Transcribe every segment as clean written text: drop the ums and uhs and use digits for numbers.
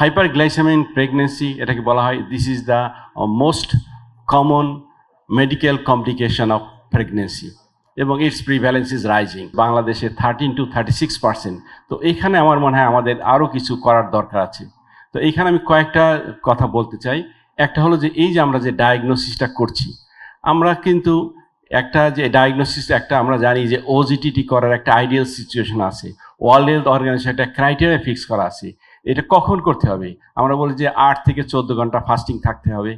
Hyperglycaemia pregnancy এটাকে বলা হয় this is the most common medical complication of pregnancy এবং ইটস প্রিভ্যালেন্স ইজ রাইজিং বাংলাদেশে 13 to 36%। তো এইখানে আমার মনে হয় আমাদের আরও কিছু করার দরকার আছে। তো এইখানে আমি কয়েকটা কথা বলতে চাই। একটা হলো যে এই যে আমরা যে ডায়াগনোসিসটা করছি, আমরা কিন্তু একটা যে ডায়াগনোসিস একটা আমরা জানি যে ওজিটিটি করার একটা আইডিয়াল সিচুয়েশন আছে, ওয়ার্ল্ড হেলথ অর্গানাইজেশন একটা ক্রাইটেরিয়া ফিক্স করা আছে। এটা কখন করতে হবে? আমরা বলি যে 8 থেকে 14 ঘন্টা ফাস্টিং থাকতে হবে,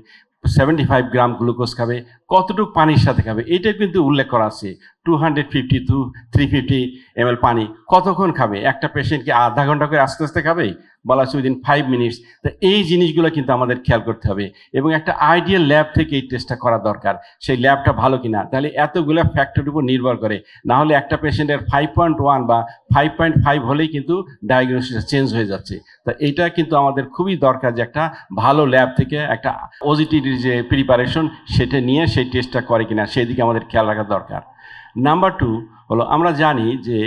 75 গ্রাম গ্লুকোজ খাবে, কতটুকু পানির সাথে খাবে এটা কিন্তু উল্লেখ করা আছে। 250 to 350 ml পানি কতক্ষণ খাবে? একটা পেশেন্ট কি আধা ঘন্টা করে আস্তে আস্তে খাবে? বলা আছে উইদিন 5 মিনিটস। তো এই জিনিসগুলো কিন্তু আমাদের খেয়াল করতে হবে এবং একটা আইডিয়াল ল্যাব থেকে এই টেস্টটা করা দরকার। সেই ল্যাবটা ভালো কিনা, তাহলে এতগুলো ফ্যাক্টরের উপর নির্ভর করে। না হলে একটা পেশেন্টের 5.1 বা 5.5 হলেই কিন্তু ডায়াগনোসিসটা চেঞ্জ হয়ে যাচ্ছে। তো এইটা কিন্তু আমাদের খুবই দরকার যে একটা ভালো ল্যাব থেকে একটা ওজিটির যে প্রিপারেশন সেটা নিয়ে সেই টেস্টটা করে কিনা সেই দিকে আমাদের খেয়াল রাখা দরকার। নাম্বার 2 হলো আমরা জানি যে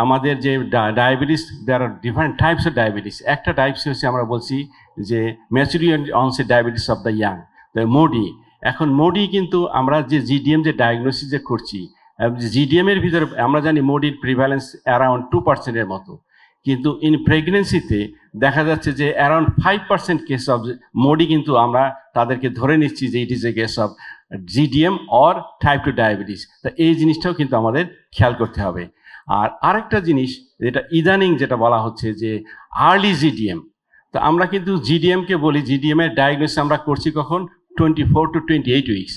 আমাদের যে diabetes, there are different types of diabetes. একটা টাইপস হচ্ছে আমরা বলছি যে maturity onset diabetes of the young, MODY. এখন মোডি কিন্তু আমরা যে জিডিএম যে ডায়াগনোসিস যে করছি, জিডিএমের ভিতরে আমরা জানি মোডির প্রিভ্যালেন্স অ্যারাউন্ড 2% মতো, কিন্তু ইন প্রেগনেন্সিতে দেখা যাচ্ছে যে অ্যারাউন্ড 5% কেস অফ মোডি কিন্তু আমরা তাদেরকে ধরে নিচ্ছি যে it is a case of GDM or type 2 diabetes. তা এই জিনিসটাও কিন্তু আমাদের খেয়াল করতে হবে। আর আরেকটা জিনিস যেটা ইদানিং যেটা বলা হচ্ছে যে আর্লি জিডিএম। তো আমরা কিন্তু জিডিএমকে বলি, জিডিএমের ডায়াগনোসিস আমরা করছি কখন? 24 to 28 উইকস।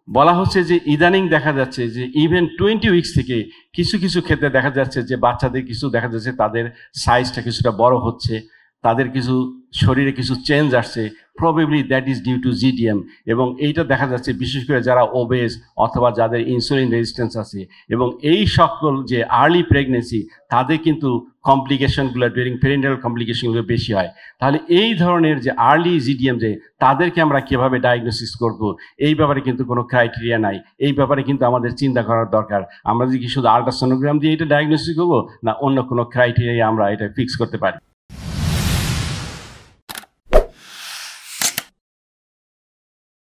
বলা হচ্ছে যে ইদানিং দেখা যাচ্ছে যে ইভেন 20 উইকস থেকে কিছু কিছু ক্ষেত্রে দেখা যাচ্ছে যে বাচ্চাদের কিছু দেখা যাচ্ছে তাদের সাইজটা কিছুটা বড় হচ্ছে, তাদের কিছু শরীরে কিছু চেঞ্জ আসছে, probably that is due to GDM. এবং এইটা দেখা যাচ্ছে বিশেষ করে যারা ওবেস অথবা যাদের ইনসুলিন রেজিস্ট্যান্স আছে এবং এই সকল যে আর্লি প্রেগনেন্সি তাদের কিন্তু কমপ্লিকেশনগুলো ডিউরিং পেরিনেটাল কমপ্লিকেশনগুলো বেশি হয়। তাহলে এই ধরনের যে আর্লি জিডিএম যে তাদেরকে আমরা কীভাবে ডায়াগনোসিস করব এই ব্যাপারে কিন্তু কোনো ক্রাইটেরিয়া নাই। এই ব্যাপারে কিন্তু আমাদের চিন্তা করার দরকার। আমরা কি শুধু আল্ট্রাসোনোগ্রাম দিয়ে এটা ডায়াগনোসিস করবো, না অন্য কোনো ক্রাইটেরিয়া আমরা এটা ফিক্স করতে পারি?